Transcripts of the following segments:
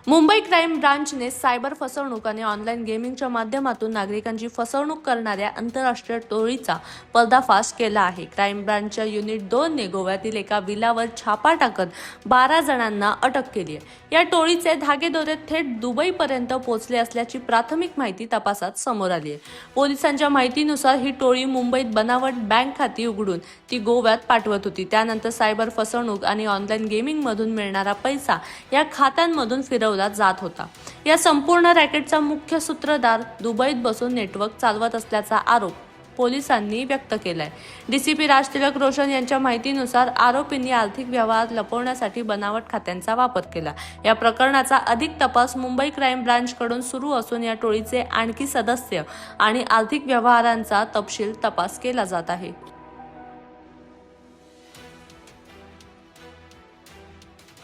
Mumbai crime ब्रांचने cyber फसवणूक आणि online गेमिंगच्या माध्यमातून नागरिकांची फसवणूक करणाऱ्या आंतरराष्ट्रीय टोळीचा पर्दाफाश केला आहे. क्राईम ब्रांचच्या युनिट 2 ने गोव्यातील एका विलावर छापा टाकत 12 जणांना अटक केली आहे. या टोळीचे धागेदोरे थेट दुबईपर्यंत पोहोचले असल्याची प्राथमिक माहिती तपासात समोर आली आहे. पोलिसांच्या माहितीनुसार ही टोळी मुंबईत बनावट बँक खाती उघडून ती गोव्यात पाठवत होती. त्यानंतर सायबर फसवणूक आणि ऑनलाईन गेमिंगमधून मिळणारा पैसा या खात्यांमधून फिरवला जात होता. या संपूर्ण रॅकेटचा मुख्य सूत्रधार दुबईत बसून नेटवर्क चालवत असल्याचा आरोप पोलिसांनी व्यक्त केलाय. डीसीपी राजतिलक रोशन यांच्या माहितीनुसार आरोपींनी आर्थिक व्यवहार लपवण्यासाठी बनावट खात्यांचा वापर केला. या प्रकरणाचा अधिक तपास मुंबई क्राईम ब्रांचकडून सुरू असून या टोळीचे आणखी सदस्य आणि आर्थिक व्यवहारांचा तपशील तपास केला जात आहे.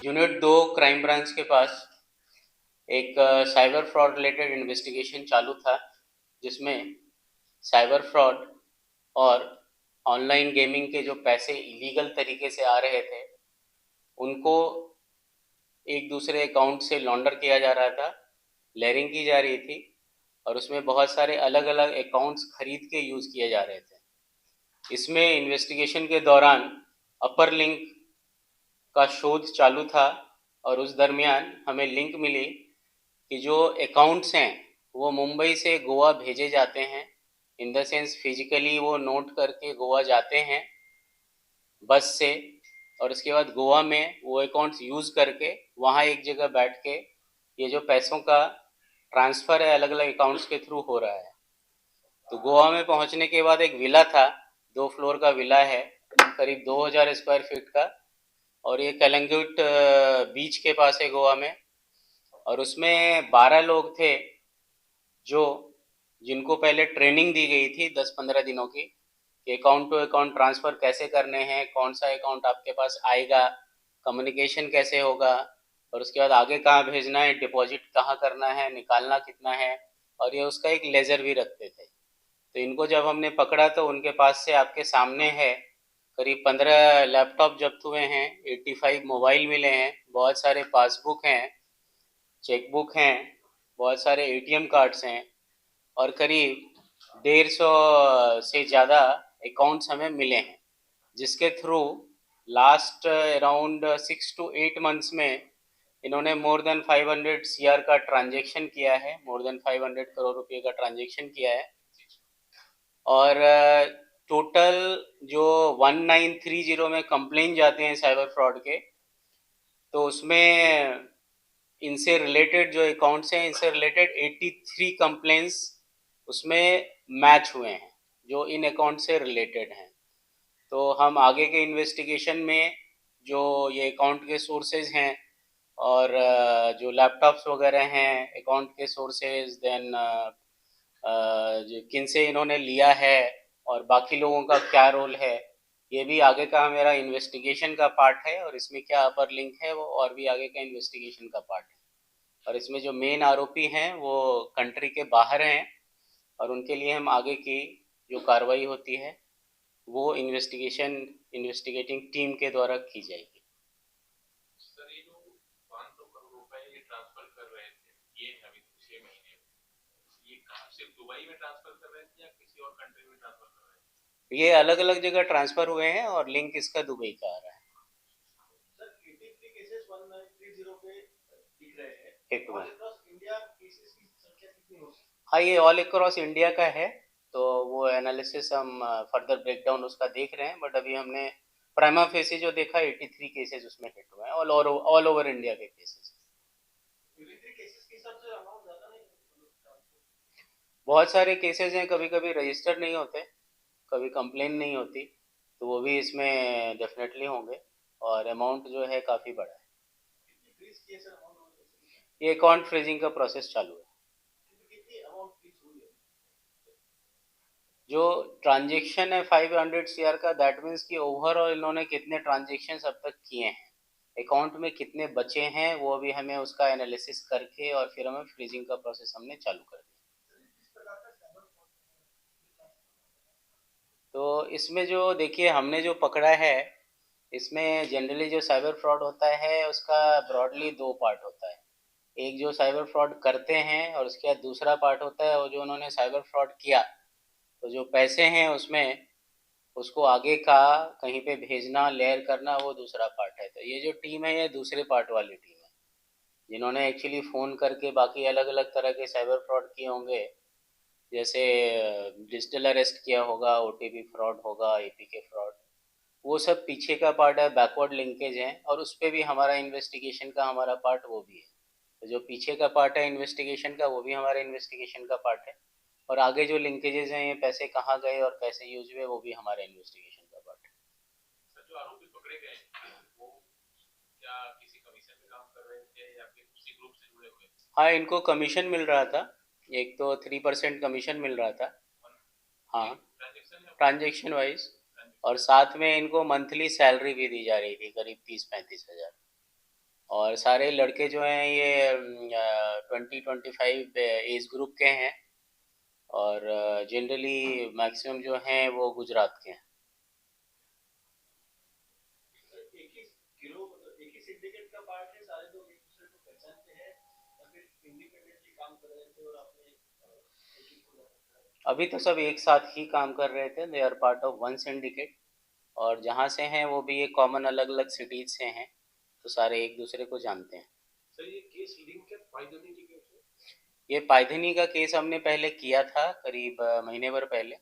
यूनिट 2 क्राइम ब्रांच के पास एक साइबर फ्रॉड रिलेटेड इन्वेस्टिगेशन चालू था, जिसमें साइबर फ्रॉड और ऑनलाइन गेमिंग के जो पैसे इलीगल तरीके से आ रहे थे उनको एक दूसरे अकाउंट से लॉन्डर किया जा रहा था, लेयरिंग की जा रही थी और उसमें बहुत सारे अलग अलग अकाउंट्स खरीद के यूज़ किए जा रहे थे। इसमें इन्वेस्टिगेशन के दौरान अपर लिंक का शोध चालू था और उस दरमियान हमें लिंक मिली कि जो अकाउंट्स हैं वो मुंबई से गोवा भेजे जाते हैं। इन द सेंस फिजिकली वो नोट करके गोवा जाते हैं बस से, और उसके बाद गोवा में वो अकाउंट्स यूज़ करके वहाँ एक जगह बैठ के ये जो पैसों का ट्रांसफ़र है अलग अलग अकाउंट्स के थ्रू हो रहा है। तो गोवा में पहुँचने के बाद एक विला था, 2 फ्लोर का विला है, करीब 2000 स्क्वायर फीट का, और ये कलंगुट बीच के पास है गोवा में। और उसमें 12 लोग थे जो जिनको पहले ट्रेनिंग दी गई थी 10-15 दिनों की कि अकाउंट टू अकाउंट ट्रांसफ़र कैसे करने हैं, कौन सा अकाउंट आपके पास आएगा, कम्युनिकेशन कैसे होगा, और उसके बाद आगे कहाँ भेजना है, डिपॉजिट कहाँ करना है, निकालना कितना है, और ये उसका एक लेज़र भी रखते थे। तो इनको जब हमने पकड़ा तो उनके पास से आपके सामने है करीब 15 लैपटॉप जब्त हुए हैं, 85 मोबाइल मिले हैं, बहुत सारे पासबुक हैं, चेकबुक हैं, बहुत सारे एटीएम कार्ड्स हैं और करीब 150 से ज़्यादा अकाउंट्स हमें मिले हैं, जिसके through last around 6 to 8 months में इन्होंने मोर देन 500 CR का ट्रांजेक्शन किया है, मोर देन 500 करोड़ रुपये का ट्रांजेक्शन किया है। और टोटल जो 1930 में कंप्लेन जाते हैं साइबर फ्रॉड के, तो उसमें इनसे रिलेटेड जो अकाउंट्स हैं इनसे रिलेटेड 83 कंप्लेंट्स उसमें मैच हुए हैं जो इन अकाउंट से रिलेटेड हैं। तो हम आगे के इन्वेस्टिगेशन में जो ये अकाउंट के सोर्सेज हैं और जो लैपटॉप्स वगैरह हैं अकाउंट के सोर्सेज, देन जो किन से इन्होंने लिया है और बाकी लोगों का क्या रोल है, ये भी आगे का मेरा इन्वेस्टिगेशन का पार्ट है। और इसमें क्या अपर लिंक है वो और भी आगे का इन्वेस्टिगेशन का पार्ट है। और इसमें जो मेन आरोपी हैं वो कंट्री के बाहर हैं और उनके लिए हम आगे की जो कार्रवाई होती है वो इन्वेस्टिगेटिंग टीम के द्वारा की जाएगी। सर, ये जो 500 करोड़ रुपए ये ट्रांसफर कर रहे थे, ये अभी 6 महीने ये कहाँ, सिर्फ दुबई में ट्रांसफर कर रहे थे या किसी और कंट्री में ट्रांसफर कर रहे थे? ये अलग अलग जगह ट्रांसफर हुए हैं और लिंक इसका दुबई का आ रहा है। सर, 83 केसेस 1930 पे दिख रहे हैं, एक ऑल बार अक्रॉस इंडिया केसेस की संख्या कितनी होगी? हाँ, ये ऑल अक्रॉस इंडिया का है, तो वो एनालिसिस हम फर्दर ब्रेकडाउन उसका देख रहे हैं, बट अभी हमने प्राइमा फेसी जो देखा 83 केसेस उसमें हिट हुए हैं, ऑल ओवर इंडिया के केसेस। 83 केसेस के हिसाब से अमाउंट ज्यादा नहीं है? बहुत सारे केसेस हैं, कभी कभी रजिस्टर नहीं होते, कभी कंप्लेन नहीं होती, तो वो भी इसमें डेफिनेटली होंगे और अमाउंट जो है काफ़ी बड़ा है। कितनी फ्रीज किए सर अमाउंट? ये अकाउंट फ्रीजिंग का प्रोसेस चालू है। कितनी अमाउंट फ्रीज हुई है? जो ट्रांजेक्शन है 500 CR का, दैट मीन्स कि ओवरऑल इन्होंने कितने ट्रांजेक्शन अब तक किए हैं, अकाउंट में कितने बचे हैं, वो अभी हमें उसका एनालिसिस करके और फिर हमें फ्रीजिंग का प्रोसेस हमने चालू कर दिया। तो इसमें जो देखिए हमने जो पकड़ा है, इसमें जनरली जो साइबर फ्रॉड होता है उसका ब्रॉडली 2 पार्ट होता है। एक जो साइबर फ्रॉड करते हैं और उसके बाद दूसरा पार्ट होता है वो जो उन्होंने साइबर फ्रॉड किया तो जो पैसे हैं उसमें उसको आगे का कहीं पे भेजना लेयर करना वो दूसरा पार्ट है। तो ये जो टीम है ये दूसरे पार्ट वाली टीम है जिन्होंने एक्चुअली फ़ोन करके बाकी अलग अलग तरह के साइबर फ्रॉड किए होंगे, जैसे डिजिटल अरेस्ट किया होगा, ओटीपी फ्रॉड होगा, एपीके फ्रॉड, वो सब पीछे का पार्ट है, बैकवर्ड लिंकेज है और उस पर भी हमारा इन्वेस्टिगेशन का हमारा पार्ट वो भी है। तो जो पीछे का पार्ट है इन्वेस्टिगेशन का वो भी हमारे इन्वेस्टिगेशन का पार्ट है और आगे जो लिंकेजेस हैं ये पैसे कहाँ गए और कैसे यूज हुए वो भी हमारे इन्वेस्टिगेशन का पार्ट है। सर जो आरोपी पकड़े गए वो क्या किसी कमीशन में काम कर रहे थे या फिर किसी ग्रुप से जुड़े हुए थे? हाँ, इनको कमीशन मिल रहा था, एक तो 3% कमीशन मिल रहा था। हाँ, ट्रांजेक्शन वाइज, और साथ में इनको मंथली सैलरी भी दी जा रही थी करीब 30-35 हज़ार। और सारे लड़के जो हैं ये 20-25 एज ग्रुप के हैं और जनरली मैक्सिमम जो हैं वो गुजरात के हैं। एक ही गिरोह मतलब एक ही सिंडिकेट का पार्ट है, सारे लोग एक दूसरे को पहचानते हैं या फिर इंडिपेंडेंटली काम कर रहे थे और आपने अभी तो सब एक साथ ही काम कर रहे थे, they are part of one syndicate और जहाँ से हैं वो भी ये कॉमन अलग अलग सिटीज से हैं तो सारे एक दूसरे को जानते हैं। सर ये केस लिंक है पाइथनी की केस है? ये पाइथनी का केस हमने पहले किया था करीब महीने भर पहले।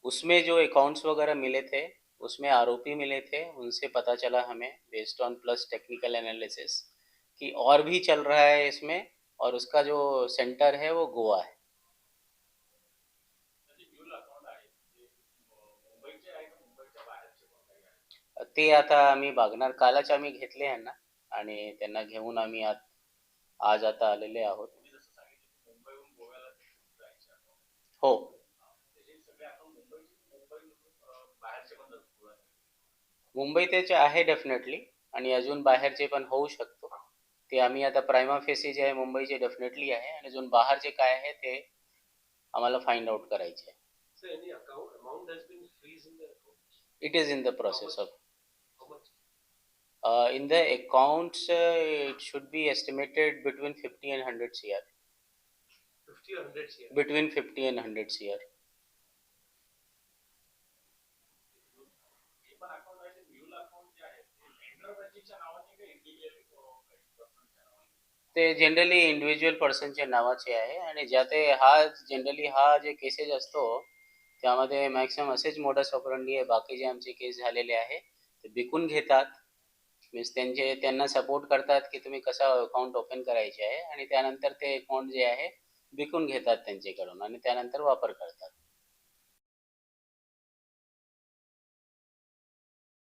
उसमें जो अकाउंट्स वगैरह मिले थे उसमें आरोपी मिले थे, उनसे पता चला हमें based on plus technical analysis कि और भी चल रहा है इसमें और उसका जो सेंटर है वो गोवा है। ते आता आम्ही बघणार, कालच आम्ही घेतले यांना आणि त्यांना घेऊन आम्ही आज आता आलेले आहोत। हो, मुंबईतच आहे डेफिनेटली आणि अजून बाहेरचे पण होऊ शकतो। ते आम्ही आता प्राइमा फेसी जे आहे मुंबईचे डेफिनेटली आहे आणि अजून बाहेरचे काय आहे ते आम्हाला फाइंड आउट करायचे आहे। So any amount has been freezed in the account? It is in the process of How much? in the accounts it should be estimated between 50 and 100 CR. 50 or 100 CR? Between 50 and 100 CR. हे पण account आहे ते म्युल account जे आहे ते vendor मॅचिंगच्या नावाने का individual पर्सनच्या नावाने? ते generally individual पर्सनच्या नावाचे आहे आणि ज्याते हा जनरली हा जे केसेस असतो त्यामध्ये मॅक्सिमम असेच मोडस ऑपरंडी आहे। बाकी जे आमचे केस झालेले आहे ते विकून घेतात, मीन्स त्यांना सपोर्ट करतात की तुम्ही कसा अकाउंट ओपन करायचे आहे आणि त्यानंतर ते अकाउंट जे आहे विकून घेतात त्यांच्याकडून आणि त्यानंतर वापर करतात।